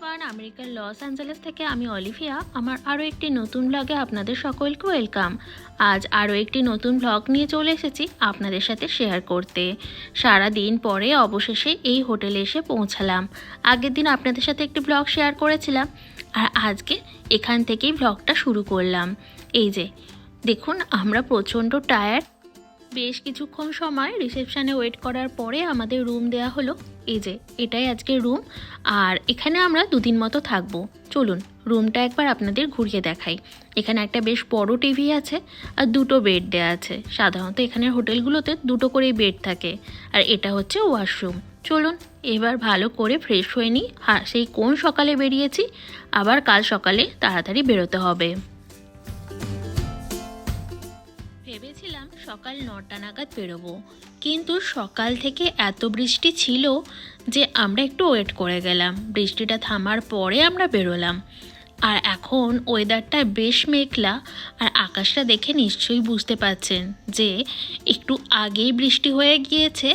Everyone, আমেরিকার Los Angeles থেকে আমি অলিভিয়া। আমার আরও একটি নতুন ব্লগে আপনাদের সকলকে ওয়েলকাম। আজ আরও একটি নতুন ব্লগ নিয়ে চলে এসেছি আপনাদের সাথে শেয়ার করতে। সারা দিন পরে অবশেষে এই হোটেলে এসে পৌঁছালাম। আগের দিন আপনাদের সাথে একটি ব্লগ শেয়ার করেছিলাম, আর আজকে এখান থেকেই ব্লগটা শুরু করলাম। এই যে দেখুন, আমরা প্রচণ্ড টায়ার্ড। বেশ কিছুক্ষণ সময় রিসেপশানে ওয়েট করার পরে আমাদের রুম দেয়া হলো। এই যে এটাই আজকের রুম, আর এখানে আমরা দুদিন মতো থাকবো। চলুন রুমটা একবার আপনাদের ঘুরিয়ে দেখাই। এখানে একটা বেশ বড় টিভি আছে আর দুটো বেড দেওয়া আছে। সাধারণত এখানের হোটেলগুলোতে দুটো করেই বেড থাকে। আর এটা হচ্ছে ওয়াশরুম। চলুন এবার ভালো করে ফ্রেশ হয়ে নিই। সেই কোন সকালে বেরিয়েছি, আবার কাল সকালে তাড়াতাড়ি বেরোতে হবে। ভেবেছিলাম সকাল 9টা নাগাদ বেরোবো, কিন্তু সকাল থেকে এত বৃষ্টি ছিল যে আমরা একটু ওয়েট করে গেলাম। বৃষ্টিটা থামার পরে আমরা বেরোলাম। আর এখন ওয়েদারটা বেশ মেঘলা, আর আকাশটা দেখে নিশ্চয়ই বুঝতে পারছেন যে একটু আগেই বৃষ্টি হয়ে গিয়েছে,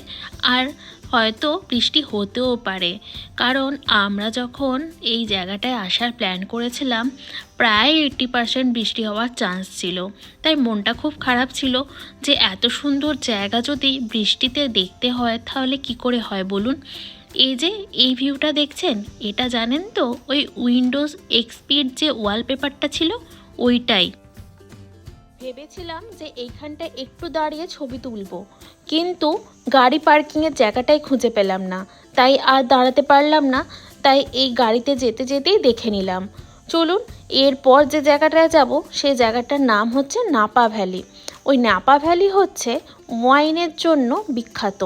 আর হয়তো বৃষ্টি হতেও পারে। কারণ আমরা যখন এই জায়গাটায় আসার প্ল্যান করেছিলাম, প্রায় 80% বৃষ্টি হওয়ার চান্স ছিল। তাই মনটা খুব খারাপ ছিল যে এত সুন্দর জায়গা যদি বৃষ্টিতে দেখতে হয় তাহলে কি করে হয় বলুন। এই যে এই ভিউটা দেখছেন, এটা জানেন তো ওই উইন্ডোজ এক্সপির যে ওয়ালপেপারটা ছিল ওইটাই। ভেবেছিলাম যে এইখানটা একটু দাঁড়িয়ে ছবি তুলবো, কিন্তু গাড়ি পার্কিংয়ের জায়গাটাই খুঁজে পেলাম না, তাই আর দাঁড়াতে পারলাম না। তাই এই গাড়িতে যেতে যেতেই দেখে নিলাম। চলুন এরপর যে জায়গাটায় যাব সেই জায়গাটার নাম হচ্ছে নাপা ভ্যালি। ওই নাপা ভ্যালি হচ্ছে ওয়াইনের জন্য বিখ্যাত।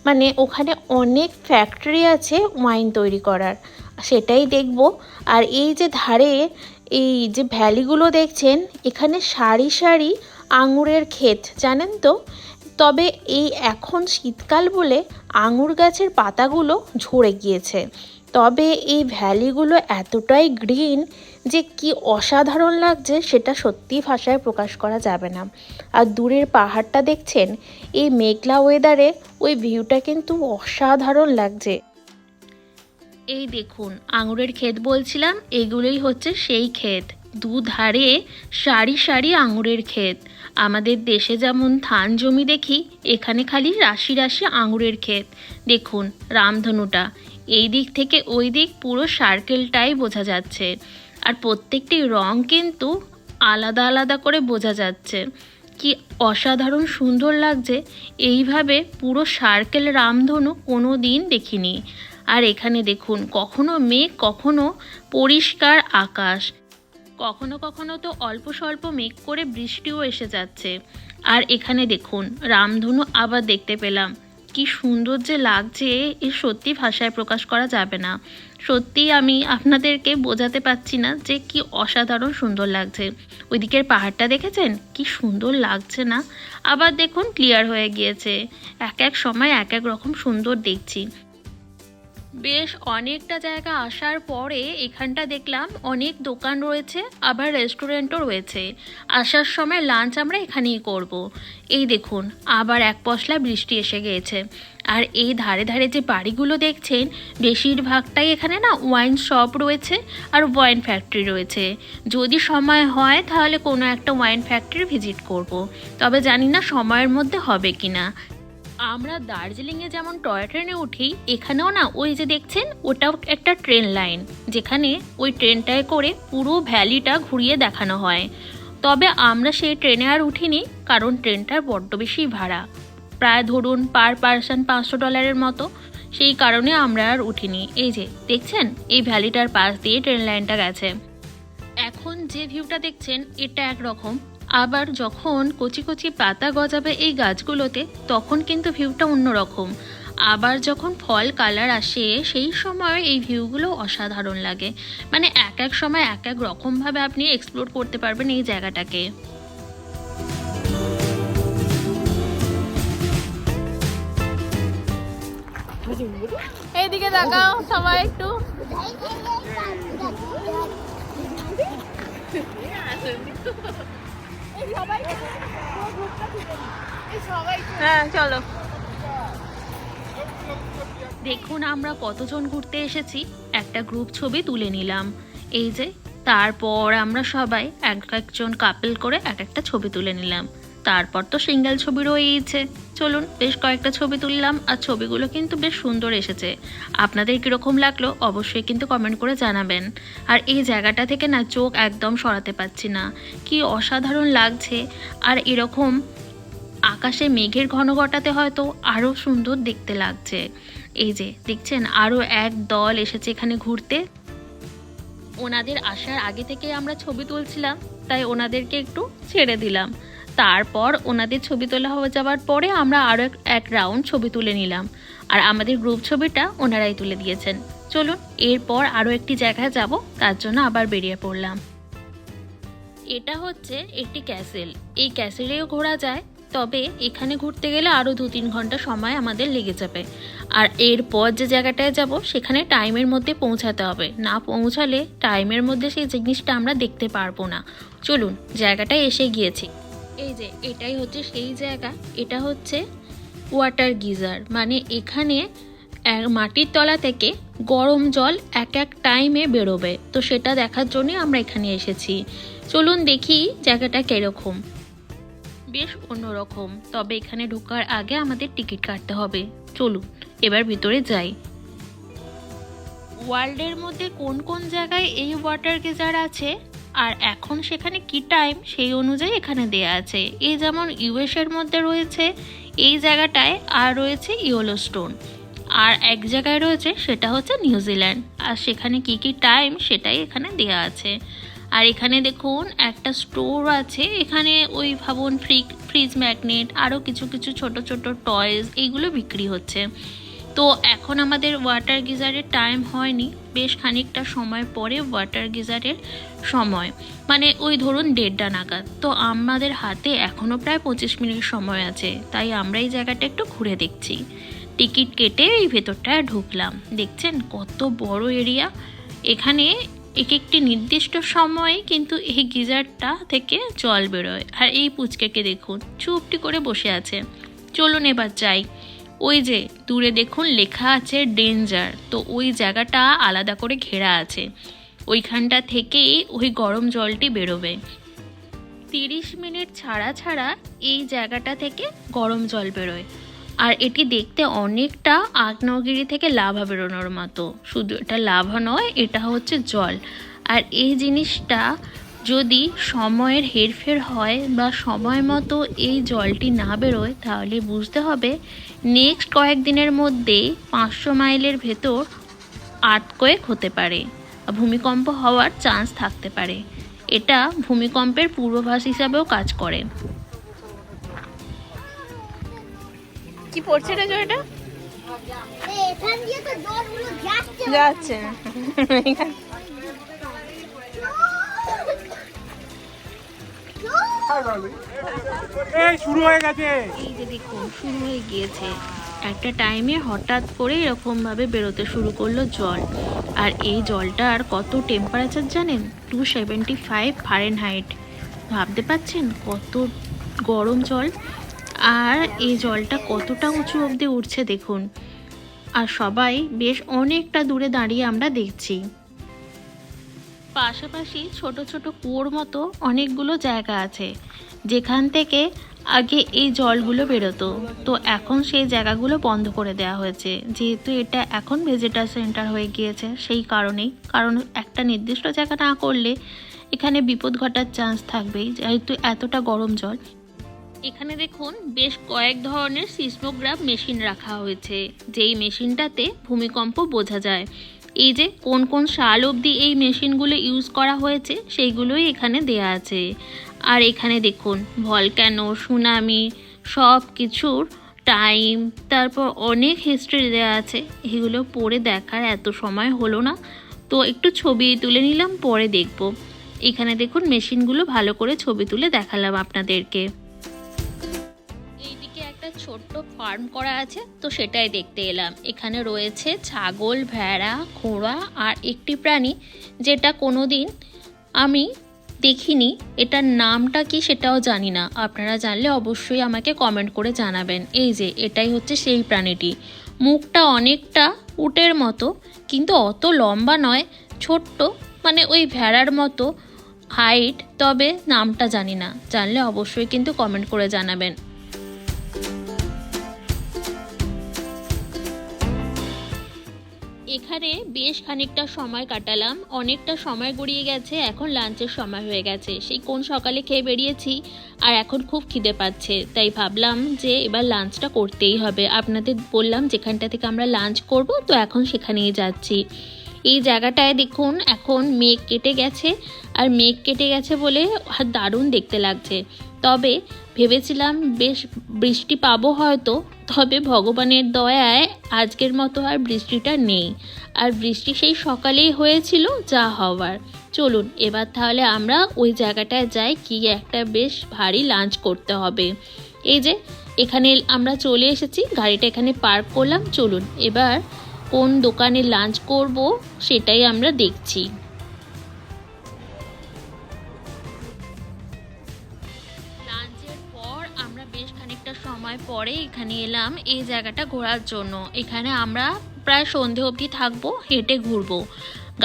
মানে ওখানে অনেক ফ্যাক্টরি আছে ওয়াইন তৈরি করার, সেটাই দেখব। আর এই যে ধারে এই যে ভ্যালিগুলো দেখছেন, এখানে সারি সারি আঙুরের ক্ষেত, জানেন তো। তবে এই এখন শীতকাল বলে আঙুর গাছের পাতাগুলো ঝরে গিয়েছে। তবে এই ভ্যালিগুলো এতটাই গ্রিন যে কি অসাধারণ লাগছে সেটা সত্যি ভাষায় প্রকাশ করা যাবে না। আর দূরের পাহাড়টা দেখছেন, এই মেঘলা ওয়েদারে ওই ভিউটা কিন্তু অসাধারণ লাগছে। এই দেখুন আঙুরের ক্ষেত বলছিলাম, এগুলোই হচ্ছে সেই ক্ষেত। দুধারে সারি সারি আঙুরের ক্ষেত। আমাদের দেশে যেমন ধান জমি দেখি, এখানে খালি রাশি রাশি আঙুরের ক্ষেত। দেখুন রামধনুটা এই দিক থেকে ওই দিক পুরো সার্কেলটাই বোঝা যাচ্ছে। আর প্রত্যেকটি রং কিন্তু আলাদা আলাদা করে বোঝা যাচ্ছে। কি অসাধারণ সুন্দর লাগছে। এইভাবে পুরো সার্কেল রামধনু কোনো দিন দেখিনি। আর এখানে দেখুন, কখনো মেঘ, কখনো পরিষ্কার আকাশ, কখনো কখনো তো অল্প স্বল্প মেঘ করে বৃষ্টিও এসে যাচ্ছে। আর এখানে দেখুন রামধনু আবার দেখতে পেলাম। কি সুন্দর যে লাগছে, এর সত্যি ভাষায় প্রকাশ করা যাবে না। সত্যি আমি আপনাদেরকে বোঝাতে পারছি না যে কি অসাধারণ সুন্দর লাগছে। ওইদিকের পাহাড়টা দেখেছেন কি সুন্দর লাগছে না? আবার দেখুন ক্লিয়ার হয়ে গিয়েছে। এক এক সময় এক এক রকম সুন্দর দেখছি। বেশ অনেকটা জায়গা আসার পরে এখানটা দেখলাম অনেক দোকান রয়েছে, আবার রেস্টুরেন্টও রয়েছে। আসার সময় লাঞ্চ আমরা এখানেই করব। এই দেখুন আবার এক পশলা বৃষ্টি এসে গিয়েছে। আর এই ধারে ধারে যে বাড়িগুলো দেখছেন, বেশিরভাগটাই এখানে না ওয়াইন শপ রয়েছে আর ওয়াইন ফ্যাক্টরি রয়েছে। যদি সময় হয় তাহলে কোনো একটা ওয়াইন ফ্যাক্টরি ভিজিট করব, তবে জানি না সময়ের মধ্যে হবে কিনা। আমরা দার্জিলিংয়ে যেমন টয় ট্রেনে উঠি, এখানেও না ওই যে দেখছেন ওটাও একটা ট্রেন লাইন, যেখানে ওই ট্রেনটায় করে পুরো ভ্যালিটা ঘুরিয়ে দেখানো হয়। তবে আমরা সেই ট্রেনে আর উঠিনি, কারণ ট্রেনটার বড্ড বেশি ভাড়া, প্রায় ধরুন পার পারসন $500 মতো। সেই কারণে আমরা আর উঠিনি। এই যে দেখছেন এই ভ্যালিটার পাশ দিয়ে ট্রেন লাইনটা গেছে। এখন যে ভিউটা দেখছেন এটা একরকম, আবার যখন কচি কচি পাতা গজাবে এই গাছগুলোতে তখন কিন্তু ভিউটা অন্যরকম। আবার যখন ফল কালার আসে সেই সময় এই ভিউগুলো অসাধারণ লাগে। মানে এক এক সময় এক এক রকমভাবে আপনি এক্সপ্লোর করতে পারবেন এই জায়গাটাকে। এইদিকে তাকাও সবাই একটু। হ্যাঁ চলো। দেখুন আমরা কতজন ঘুরতে এসেছি, একটা গ্রুপ ছবি তুলে নিলাম। এই যে, তারপর আমরা সবাই এক একজন কাপল করে এক একটা ছবি তুলে নিলাম। তারপর তো সিঙ্গেল ছবি রয়েইছে। চলুন বেশ কয়েকটা ছবি তুললাম, আর ছবিগুলো কিন্তু বেশ সুন্দর এসেছে। আপনাদের কীরকম লাগলো অবশ্যই কিন্তু কমেন্ট করে জানাবেন। আর এই জায়গাটা থেকে না চোখ একদম সরাতে পারছি না, কি অসাধারণ লাগছে। আর এরকম আকাশে মেঘের ঘন ঘটাতে হয়তো আরও সুন্দর দেখতে লাগছে। এই যে দেখছেন আরও এক দল এসেছে এখানে ঘুরতে। ওনাদের আসার আগে থেকে আমরা ছবি তুলছিলাম, তাই ওনাদেরকে একটু ছেড়ে দিলাম। তারপর ওনাদের ছবি তোলা হয়ে যাওয়ার পরে আমরা আরও এক রাউন্ড ছবি তুলে নিলাম। আর আমাদের গ্রুপ ছবিটা ওনারাই তুলে দিয়েছেন। চলুন এরপর আরও একটি জায়গায় যাব, তার জন্য আবার বেরিয়ে পড়লাম। এটা হচ্ছে একটি ক্যাসেল। এই ক্যাসেলেও ঘোরা যায়, তবে এখানে ঘুরতে গেলে আরও 2-3 ঘন্টা সময় আমাদের লেগে যাবে। আর এরপর যে জায়গাটায় যাব সেখানে টাইমের মধ্যে পৌঁছাতে হবে, না পৌঁছালে টাইমের মধ্যে সেই জিনিসটা আমরা দেখতে পারবো না। চলুন জায়গাটায় এসে গিয়েছি। এই যে এটাই হচ্ছে সেই জায়গা। এটা হচ্ছে ওয়াটার গিজার, মানে এখানে মাটির তলা থেকে গরম জল এক এক টাইমে বেরোবে। তো সেটা দেখার জন্য আমরা এখানে এসেছি। চলুন দেখি জায়গাটা কিরকম। বেশ অন্যরকম, তবে এখানে ঢোকার আগে আমাদের টিকিট কাটতে হবে। চলুন এবার ভিতরে যাই। ওয়ার্ল্ডের মধ্যে কোন কোন জায়গায় এই ওয়াটার গিজার আছে আর এখন সেখানে কি টাইম সেই অনুযায়ী এখানে দেয়া আছে। এই যেমন ইউএস এর মধ্যে রয়েছে এই জায়গাটায়, আর রয়েছে ইয়েলোস্টোন, আর এক জায়গায় রয়েছে সেটা হচ্ছে নিউজিল্যান্ড। আর সেখানে কি কি টাইম সেটাই এখানে দেয়া আছে। আর এখানে দেখুন একটা স্টোর আছে, এখানে ওই ভাবুন ফ্রিজ ম্যাগনেট আরও কিছু কিছু ছোট ছোট টয়েস এইগুলো বিক্রি হচ্ছে। তো এখন আমাদের ওয়াটার গিজারের টাইম হয়নি, বেশ খানিকটা সময় পরে ওয়াটার গিজারের সময়, মানে ওই ধরুন 1:30 নাগাদ। তো আমাদের হাতে এখনও প্রায় 25 মিনিট সময় আছে, তাই আমরা এই জায়গাটা একটু ঘুরে দেখছি। টিকিট কেটে এই ভেতরটায় ঢুকলাম। দেখছেন কত বড় এরিয়া। এখানে একটি নির্দিষ্ট সময়ে কিন্তু এই গিজারটা থেকে জল বেরোয়। আর এই পুচকেকে দেখুন চুপটি করে বসে আছে। চলুন এবার যাই। ওই যে দূরে দেখুন লেখা আছে ডেঞ্জার, তো ওই জায়গাটা আলাদা করে ঘেরা আছে, ওইখানটা থেকেই ওই গরম জলটি বেরোবে। 30 মিনিট ছাড়া ছাড়া এই জায়গাটা থেকে গরম জল বেরোয়। আর এটি দেখতে অনেকটা আগ্নেয়গিরি থেকে লাভা বেরোনোর মতো। শুধু এটা লাভা নয়, এটা হচ্ছে জল। আর এই জিনিসটা যদি সময়ের হেরফের হয় বা সময় মতো এই জলটি না বেরোয়, তাহলে বুঝতে হবে নেক্সট কয়েকদিনের মধ্যেই 500 মাইলের ভেতর আর্থকোয়েক হতে পারে, ভূমিকম্প হওয়ার চান্স থাকতে পারে। এটা ভূমিকম্পের পূর্বাভাস হিসাবেও কাজ করে। কি পড়ছে রে জয়টা? এখান দিয়ে তো জলগুলো যাচ্ছে। এই শুরু হয়ে গেছে। এই যে দেখুন শুরু হয়ে গিয়েছে। একটা টাইমে হঠাৎ করে এরকম ভাবে বেরোতে শুরু করলো জল। আর এই জলটার কত টেম্পারেচার জানেন? 275 ফারেনহাইট। ভাবতে পারছেন কত গরম জল। আর এই জলটা কতটা উঁচু অবধি উঠছে দেখুন। আর সবাই বেশ অনেকটা দূরে দাঁড়িয়ে আমরা দেখছি। পাশাপাশি ছোট ছোট কুয়োর মতো অনেকগুলো জায়গা আছে যেখান থেকে আগে এই জলগুলো বেরোতো। তো এখন সেই জায়গাগুলো বন্ধ করে দেওয়া হয়েছে, যেহেতু এটা এখন ভিজিটার সেন্টার হয়ে গিয়েছে। সেই কারণেই, কারণ একটা নির্দিষ্ট জায়গা না করলে এখানে বিপদ ঘটার চান্স থাকবেই, যেহেতু এতটা গরম জল। এখানে দেখুন বেশ কয়েক ধরনের সিসমোগ্রাফ মেশিন রাখা হয়েছে, যেই মেশিনটাতে ভূমিকম্প বোঝা যায়। এই যে কোন কোন সাল অবধি এই মেশিনগুলো ইউজ করা হয়েছে সেইগুলোই এখানে দেয়া আছে। আর এখানে দেখুন ভলক্যানো, সুনামি সব কিছুর টাইম, তারপর অনেক হিস্ট্রি দেওয়া আছে। এগুলো পড়ে দেখার এত সময় হলো না, তো একটু ছবি তুলে নিলাম, পরে দেখব। এখানে দেখুন মেশিনগুলো ভালো করে ছবি তুলে দেখালাম আপনাদেরকে। এইদিকে একটা ছোট্ট ফার্ম করা আছে, তো সেটাই দেখতে এলাম। এখানে রয়েছে ছাগল, ভেড়া, ঘোড়া আর একটি প্রাণী যেটা কোনোদিন আমি দেখিনি। এটার নামটা কি সেটাও জানি না। আপনারা জানলে অবশ্যই আমাকে কমেন্ট করে জানাবেন। এই যে এটাই হচ্ছে সেই প্রাণীটি। মুখটা অনেকটা উটের মতো, কিন্তু অত লম্বা নয়, ছোট্ট, মানে ওই ভেড়ার মতো হাইট। তবে নামটা জানি না, জানলে অবশ্যই কিন্তু কমেন্ট করে জানাবেন। এখানে বেশ খানিকটা সময় কাটালাম, অনেকটা সময় গড়িয়ে গেছে, এখন লাঞ্চের সময় হয়ে গেছে। সেই কোন সকালে খেয়ে বেরিয়েছি, আর এখন খুব খিদে পাচ্ছে, তাই ভাবলাম যে এবার লাঞ্চটা করতেই হবে। আপনাদের বললাম যেখানটা থেকে আমরা লাঞ্চ করব, তো এখন সেখানেই যাচ্ছি। এই জায়গাটায় দেখুন এখন মেঘ কেটে গেছে, আর মেঘ কেটে গেছে বলে দারুণ দেখতে লাগছে। তবে ভেবেছিলাম বেশ বৃষ্টি পাবো হয়তো, তবে ভগবানের দয়ায় আজকের মতো আর বৃষ্টিটা নেই। আর বৃষ্টি সেই সকালেই হয়েছিল যা হওয়ার। চলুন এবার তাহলে আমরা ওই জায়গাটায় যাই, কি একটা বেশ ভারী লাঞ্চ করতে হবে। এই যে এখানে আমরা চলে এসেছি, গাড়িটা এখানে পার্ক করলাম। চলুন এবার কোন দোকানে লাঞ্চ করব সেটাই আমরা দেখছি। লাঞ্চের পর আমরা বেশ খানিকটা সময় পরে এখানে এলাম এই জায়গাটা ঘোরার জন্য। এখানে আমরা প্রায় সন্ধে অবধি থাকবো, হেঁটে ঘুরবো।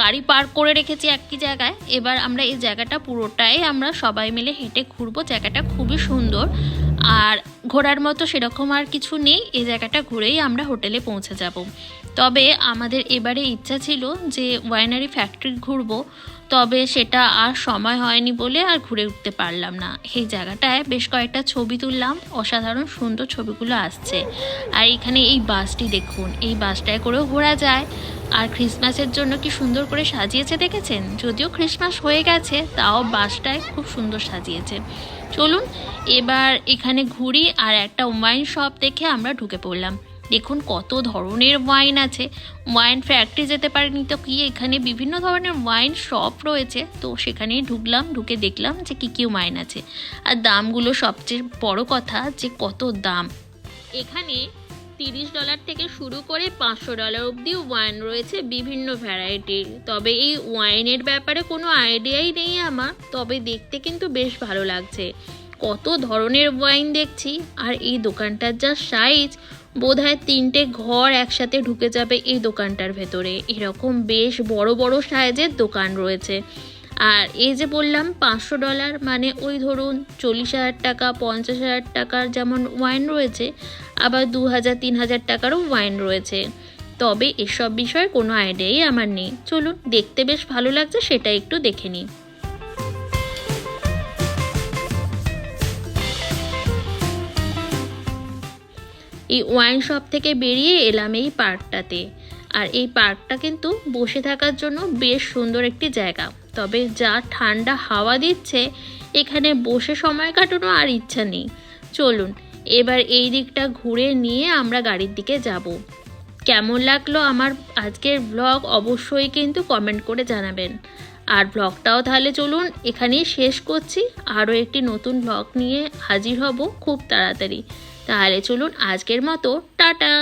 গাড়ি পার্ক করে রেখেছি একই জায়গায়, এবার আমরা এই জায়গাটা পুরোটাই আমরা সবাই মিলে হেঁটে ঘুরবো। জায়গাটা খুবই সুন্দর, আর ঘোরার মতো সেরকম আর কিছু নেই। এই জায়গাটা ঘুরেই আমরা হোটেলে পৌঁছে যাব। তবে আমাদের এবারে ইচ্ছা ছিল যে ওয়াইনারি ফ্যাক্টরি ঘুরবো, তবে সেটা আর সময় হয়নি বলে আর ঘুরে উঠতে পারলাম না। এই জায়গাটায় বেশ কয়েকটা ছবি তুললাম, অসাধারণ সুন্দর ছবিগুলো আসছে। আর এখানে এই বাসটি দেখুন, এই বাসটায় করেও ঘোরা যায়। আর ক্রিসমাসের জন্য কি সুন্দর করে সাজিয়েছে দেখেছেন, যদিও ক্রিসমাস হয়ে গেছে তাও বাসটায় খুব সুন্দর সাজিয়েছে। চলুন এবার এখানে ঘুরি, আর একটা ওয়াইন শপ দেখে আমরা ঢুকে পড়লাম। দেখুন কত ধরনের ওয়াইন আছে, ওয়াইন ফ্যাক্টরি যেতে পারেনি তো কি, এখানে বিভিন্ন ধরনের ওয়াইন শপ রয়েছে। তো সেখানেই ঢুকলাম, ঢুকে দেখলাম যে কী কী ওয়াইন আছে, আর দামগুলো সবচেয়ে বড় কথা যে কত দাম। এখানে $30 থেকে শুরু করে $500 অবধি ওয়াইন রয়েছে বিভিন্ন ভ্যারাইটির। তবে এই ওয়াইনের ব্যাপারে কোনো আইডিয়াই নেই আমার, তবে দেখতে কিন্তু বেশ ভালো লাগছে। কত ধরনের ওয়াইন দেখছি, আর এই দোকানটার যা সাইজ, বোধহয় 3টে ঘর একসাথে ঢুকে যাবে এই দোকানটার ভেতরে। এরকম বেশ বড় বড় সাইজের দোকান রয়েছে। আর এই যে বললাম $500, মানে ওই ধরুন 40,000 টাকা 50,000 টাকার যেমন ওয়াইন রয়েছে, আবার 2,000-3,000 টাকারও ওয়াইন রয়েছে। তবে এসব বিষয়ে কোনো আইডিয়াই আমার নেই। চলুন দেখতে বেশ ভালো লাগছে, সেটা একটু দেখে নিই। এই ওয়াইন শপ থেকে বেরিয়ে এলাম এই পার্কটাতে। আর এই পার্কটা কিন্তু বসে থাকার জন্য বেশ সুন্দর একটি জায়গা। তবে যা ঠান্ডা হাওয়া দিচ্ছে, এখানে বসে সময় কাটানো আর ইচ্ছা নেই। চলুন এবার এই দিকটা ঘুরে নিয়ে আমরা গাড়ির দিকে যাব। কেমন লাগলো আমার আজকের ব্লগ অবশ্যই কিন্তু কমেন্ট করে জানাবেন। আর ব্লগটাও তাহলে চলুন এখানেই শেষ করছি। আরও একটি নতুন ব্লগ নিয়ে হাজির হব খুব তাড়াতাড়ি। তাহলে চলুন আজকের মতো টাটা।